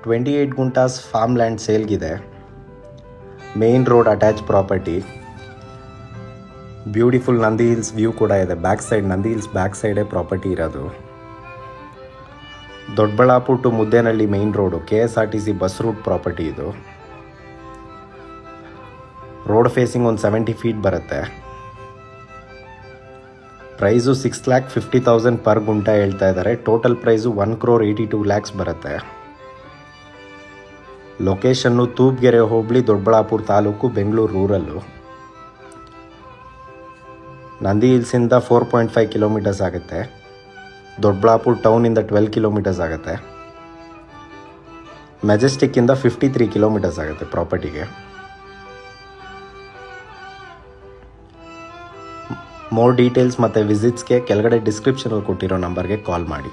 28 guntas farm land ಸೇಲ್ಗಿದೆ. Main road attach property. Beautiful Nandi hills view ಕೂಡ ಇದೆ. Back side Nandi hills back ಸೈಡೇ property ಇರೋದು. Doddaballapura to Muddenahalli main road KSRTC bus route property ಇದು. Road facing ಒಂದು 70 feet ಬರುತ್ತೆ. ಪ್ರೈಸು 6,50,000 ಪರ್ ಗುಂಟ ಹೇಳ್ತಾ ಇದ್ದಾರೆ. ಟೋಟಲ್ ಪ್ರೈಸು 1,82,00,000 ಬರುತ್ತೆ. ಲೊಕೇಶನ್ನು ತೂಬ್ಗೆರೆ ಹೋಬಳಿ, ದೊಡ್ಡಬಳ್ಳಾಪುರ ತಾಲೂಕು, ಬೆಂಗಳೂರು ರೂರಲ್ಲು. ನಂದಿ ಹಿಲ್ಸಿಂದ 4.5 ಕಿಲೋಮೀಟರ್ಸ್ ಆಗುತ್ತೆ. ದೊಡ್ಡಬಳ್ಳಾಪುರ ಟೌನಿಂದ 12 ಕಿಲೋಮೀಟರ್ಸ್ ಆಗುತ್ತೆ. ಮೆಜೆಸ್ಟಿಕ್ಕಿಂದ 53 ಕಿಲೋಮೀಟರ್ಸ್ ಆಗುತ್ತೆ ಪ್ರಾಪರ್ಟಿಗೆ. ಮೋರ್ ಡೀಟೇಲ್ಸ್ ಮತ್ತು ವಿಸಿಟ್ಸ್ಗೆ ಕೆಳಗಡೆ ಡಿಸ್ಕ್ರಿಪ್ಷನಲ್ಲಿ ಕೊಟ್ಟಿರೋ ನಂಬರ್ಗೆ ಕಾಲ್ ಮಾಡಿ.